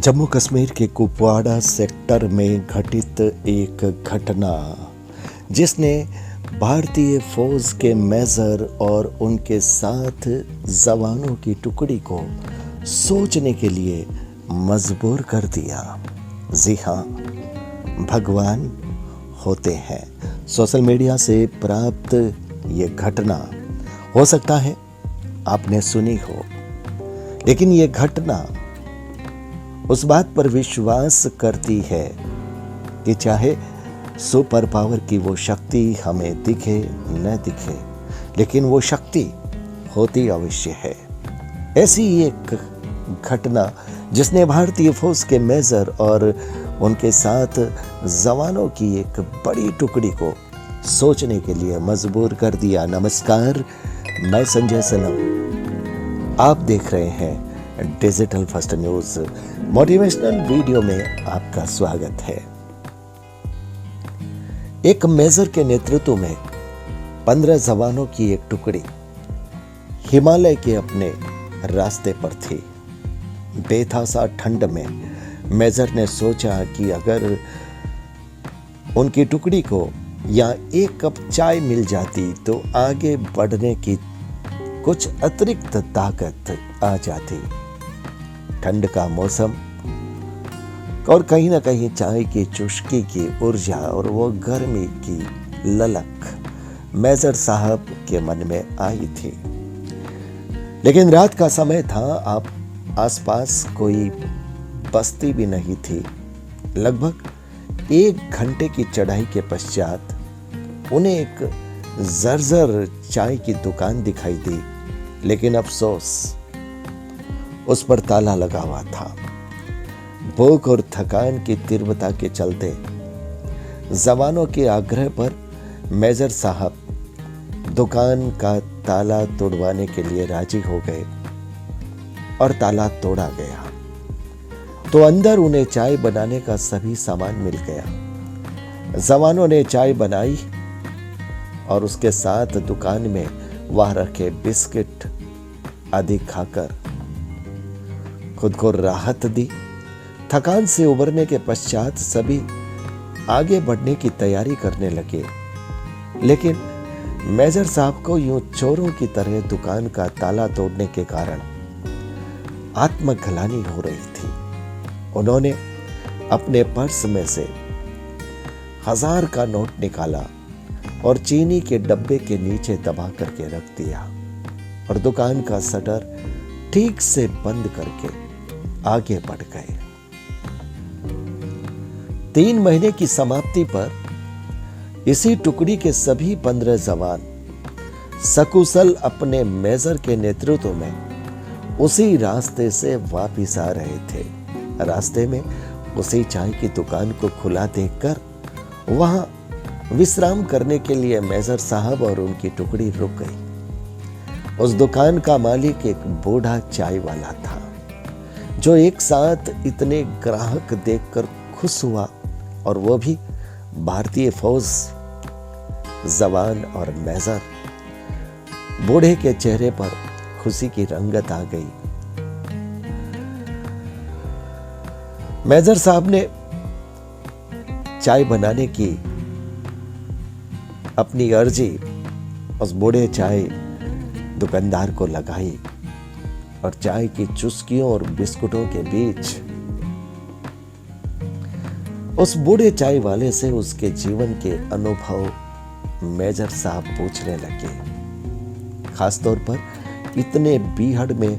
जम्मू कश्मीर के कुपवाड़ा सेक्टर में घटित एक घटना जिसने भारतीय फौज के मेजर और उनके साथ जवानों की टुकड़ी को सोचने के लिए मजबूर कर दिया। जी हाँ, भगवान होते हैं। सोशल मीडिया से प्राप्त ये घटना हो सकता है आपने सुनी हो, लेकिन ये घटना उस बात पर विश्वास करती है कि चाहे सुपर पावर की वो शक्ति हमें दिखे न दिखे, लेकिन वो शक्ति होती अवश्य है। ऐसी एक घटना जिसने भारतीय फौज के मेजर और उनके साथ जवानों की एक बड़ी टुकड़ी को सोचने के लिए मजबूर कर दिया। नमस्कार, मैं संजय सनम, आप देख रहे हैं digital first news. Motivational video में आपका स्वागत है। एक मेजर के नेतृत्व में 15 जवानों की एक टुकड़ी हिमालय के अपने रास्ते पर थी। बेथासा ठंड में मेजर ने सोचा कि अगर उनकी टुकड़ी को या एक कप चाय मिल जाती तो आगे बढ़ने की कुछ अतिरिक्त ताकत आ जाती। ठंड का मौसम और कहीं ना कहीं चाय की चुस्की की ऊर्जा और वो गर्मी की ललक मेजर साहब के मन में आई थी। लेकिन रात का समय था, आप आसपास कोई बस्ती भी नहीं थी। लगभग 1 घंटे की चढ़ाई के पश्चात उन्हें एक जर्जर चाय की दुकान दिखाई दी, लेकिन अफसोस उस पर ताला लगा हुआ था। भूख और थकान की तीव्रता के चलते जवानों के आग्रह पर मेजर साहब दुकान का ताला तोड़वाने के लिए राजी हो गए और ताला तोड़ा गया तो अंदर उन्हें चाय बनाने का सभी सामान मिल गया। जवानों ने चाय बनाई और उसके साथ दुकान में वहां रखे बिस्किट आदि खाकर खुद को राहत दी। थकान से उबरने के पश्चात सभी आगे बढ़ने की तैयारी करने लगे, लेकिन मेजर साहब को यूं चोरों की तरह दुकान का ताला तोड़ने के कारण आत्मग्लानि हो रही थी। उन्होंने अपने पर्स में से 1000 का नोट निकाला और चीनी के डब्बे के नीचे दबा करके रख दिया और दुकान का शटर ठीक से बंद करके आगे बढ़ गए। 3 महीने की समाप्ति पर इसी टुकड़ी के सभी 15 जवान सकुशल अपने मेजर के नेतृत्व में उसी रास्ते से वापिस आ रहे थे। रास्ते में उसी चाय की दुकान को खुला देखकर वहां विश्राम करने के लिए मेजर साहब और उनकी टुकड़ी रुक गई। उस दुकान का मालिक एक बूढ़ा चाय वाला था, जो एक साथ इतने ग्राहक देखकर खुश हुआ, और वो भी भारतीय फौज जवान और मेजर। बूढ़े के चेहरे पर खुशी की रंगत आ गई। मेजर साहब ने चाय बनाने की अपनी अर्जी उस बूढ़े चाय दुकानदार को लगाई और चाय की चुस्कियों और बिस्कुटों के बीच उस बूढ़े चाय वाले से उसके जीवन के अनुभव मेजर साहब पूछने लगे। खासतौर पर इतने बीहड़ में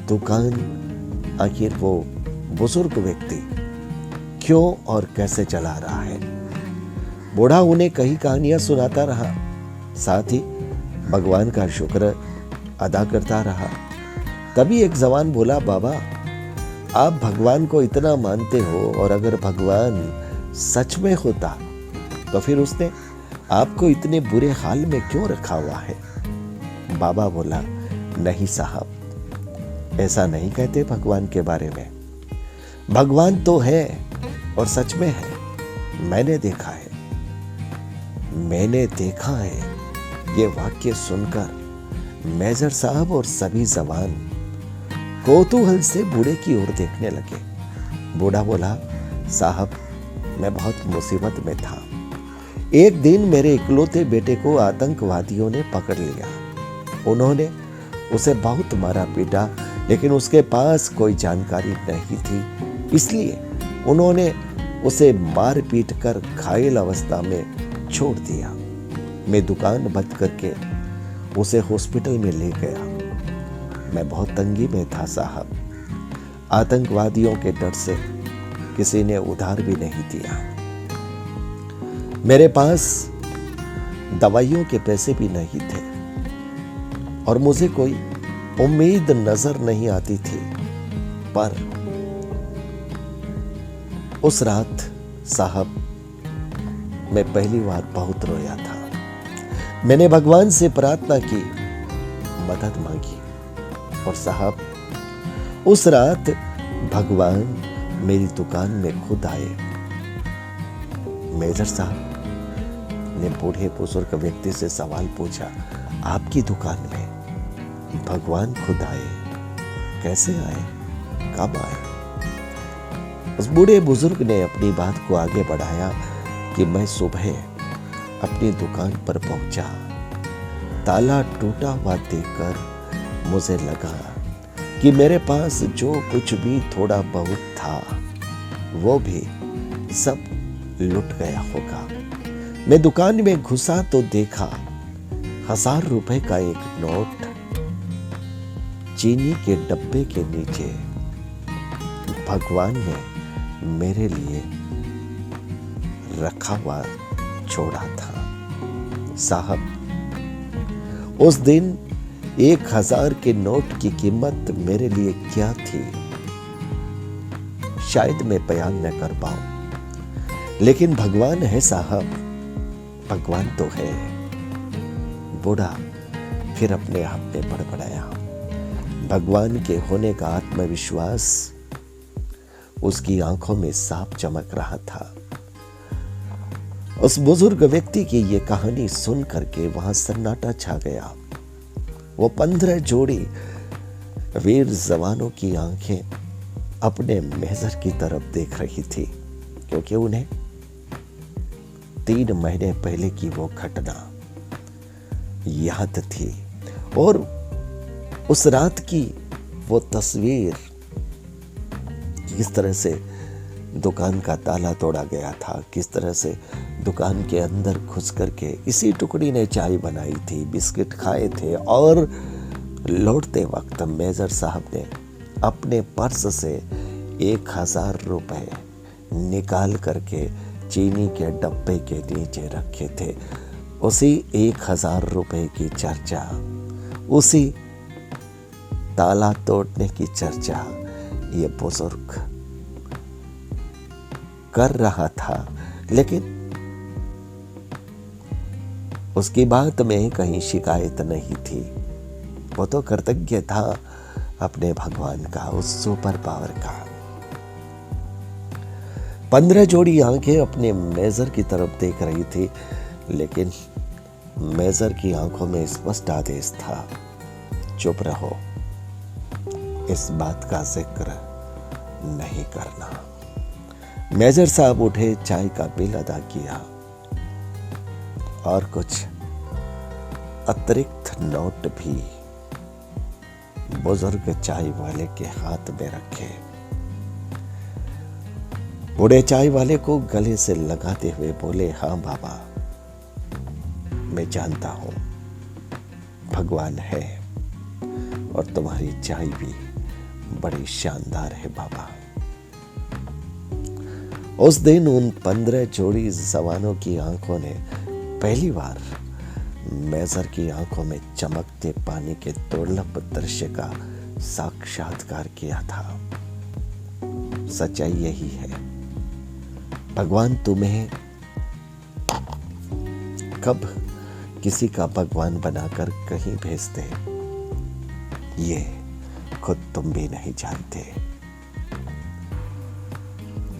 दुकान आखिर वो बुजुर्ग व्यक्ति क्यों और कैसे चला रहा है। बूढ़ा उन्हें कई कहानियां सुनाता रहा, साथ ही भगवान का शुक्र अदा करता रहा। तभी एक जवान बोला, बाबा आप भगवान को इतना मानते हो, और अगर भगवान सच में होता तो फिर उसने आपको इतने बुरे हाल में क्यों रखा हुआ है। बाबा बोला, नहीं साहब, ऐसा नहीं कहते भगवान के बारे में। भगवान तो है और सच में है, मैंने देखा है। ये वाक्य सुनकर मेजर साहब और सभी जवान कौतूहल से बूढ़े की ओर देखने लगे। बूढ़ा बोला, साहब मैं बहुत मुसीबत में था। एक दिन मेरे इकलौते बेटे को आतंकवादियों ने पकड़ लिया। उन्होंने उसे बहुत मारा पीटा, लेकिन उसके पास कोई जानकारी नहीं थी, इसलिए उन्होंने उसे मार पीट कर घायल अवस्था में छोड़ दिया। मैं दुकान बंद करके उसे हॉस्पिटल में ले गया। मैं बहुत तंगी में था साहब। आतंकवादियों के डर से किसी ने उधार भी नहीं दिया। मेरे पास दवाइयों के पैसे भी नहीं थे और मुझे कोई उम्मीद नजर नहीं आती थी। पर उस रात साहब मैं पहली बार बहुत रोया था। मैंने भगवान से प्रार्थना की, मदद मांगी और साहब उस रात भगवान मेरी दुकान में खुद आए। मेजर साहब ने बूढ़े बुजुर्ग व्यक्ति से सवाल पूछा, आपकी दुकान में भगवान खुद आए? कैसे आए? कब आए? उस बूढ़े बुजुर्ग ने अपनी बात को आगे बढ़ाया कि मैं सुबह अपनी दुकान पर पहुंचा। ताला टूटा हुआ देखकर मुझे लगा कि मेरे पास जो कुछ भी थोड़ा बहुत था वो भी सब लुट गया होगा। मैं दुकान में घुसा तो देखा 1000 रुपए का एक नोट चीनी के डब्बे के नीचे भगवान ने मेरे लिए रखा हुआ छोड़ा था। साहब उस दिन 1000 के नोट की कीमत मेरे लिए क्या थी शायद मैं बयान न कर पाऊं, लेकिन भगवान है साहब, भगवान तो है। बूढ़ा फिर अपने आप में बड़बड़ाया। भगवान के होने का आत्मविश्वास उसकी आंखों में साफ चमक रहा था। उस बुजुर्ग व्यक्ति की यह कहानी सुन करके वहां सन्नाटा छा गया। वो 15 जोड़ी वीर जवानों की आंखें अपने मेजर की तरफ देख रही थी, क्योंकि उन्हें 3 महीने पहले की वो घटना याद थी और उस रात की वो तस्वीर, किस तरह से दुकान का ताला तोड़ा गया था, किस तरह से दुकान के अंदर घुस करके इसी टुकड़ी ने चाय बनाई थी, बिस्किट खाए थे और लौटते वक्त मेजर साहब ने अपने पर्स से 1000 रुपए निकाल करके चीनी के डब्बे के नीचे रखे थे। उसी 1000 रुपए की चर्चा, उसी ताला तोड़ने की चर्चा ये बुजुर्ग कर रहा था, लेकिन उसकी बात में कहीं शिकायत नहीं थी। वो तो कृतज्ञ था अपने भगवान का, उस सुपर पावर का। 15 जोड़ी आंखें अपने मेजर की तरफ देख रही थी, लेकिन मेजर की आंखों में स्पष्ट आदेश था, चुप रहो, इस बात का जिक्र नहीं करना। मेजर साहब उठे, चाय का बिल अदा किया और कुछ अतिरिक्त नोट भी बुजुर्ग चाय वाले के हाथ में रखे। बूढ़े चाय वाले को गले से लगाते हुए बोले, हाँ बाबा, मैं जानता हूं भगवान है और तुम्हारी चाय भी बड़ी शानदार है बाबा। उस दिन उन 15 जोड़ी जवानों की आंखों ने पहली बार मेजर की आंखों में चमकते पानी के दुर्लभ दृश्य का साक्षात्कार किया था। सच्चाई यही है, भगवान तुम्हें कब किसी का भगवान बनाकर कहीं भेजते, ये खुद तुम भी नहीं जानते।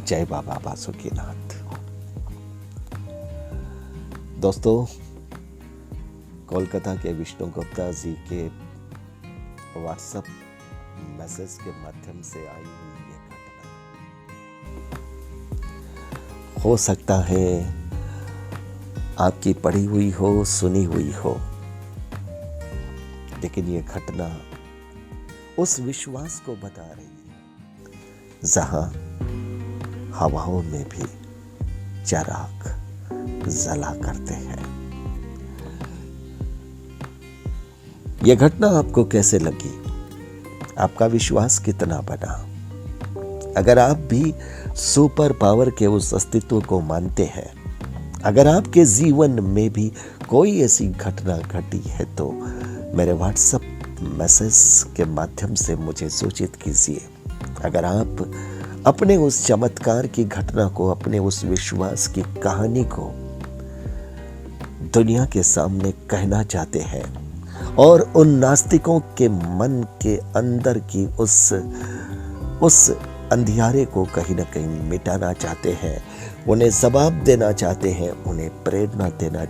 जय बाबा बासुकीनाथ। दोस्तों, कोलकाता के विष्णु गुप्ता जी के व्हाट्सएप मैसेज के माध्यम से आई हुई ये घटना हो सकता है आपकी पढ़ी हुई हो, सुनी हुई हो, लेकिन ये घटना उस विश्वास को बता रही है जहां हवाओं में भी चिराग जला करते हैं। यह घटना आपको कैसे लगी? आपका विश्वास कितना बना? अगर आप भी सुपर पावर के उस अस्तित्व को मानते हैं, अगर आपके जीवन में भी कोई ऐसी घटना घटी है तो मेरे व्हाट्सएप मैसेज के माध्यम से मुझे सूचित कीजिए। अगर आप अपने उस चमत्कार की घटना को, अपने उस विश्वास की कहानी को दुनिया के सामने कहना चाहते हैं और उन नास्तिकों के मन के अंदर की उस अंधियारे को कहीं ना कहीं मिटाना चाहते हैं, उन्हें जवाब देना चाहते हैं, उन्हें प्रेरणा देना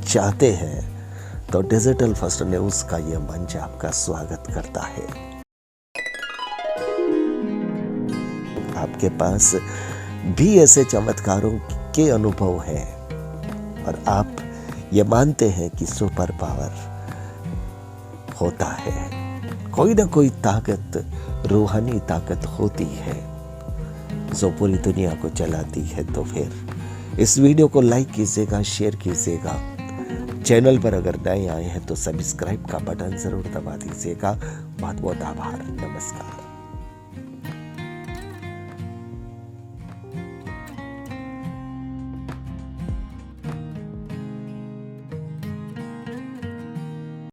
चाहते हैं, तो डिजिटल फर्स्ट न्यूज का यह मंच आपका स्वागत करता है। आपके पास भी ऐसे चमत्कारों के अनुभव हैं और आप ये मानते हैं कि सुपर पावर होता है, कोई ना कोई ताकत, रूहानी ताकत होती है जो पूरी दुनिया को चलाती है, तो फिर इस वीडियो को लाइक कीजिएगा, शेयर कीजिएगा। चैनल पर अगर नए आए हैं तो सब्सक्राइब का बटन जरूर दबा दीजिएगा। बहुत बहुत आभार। नमस्कार।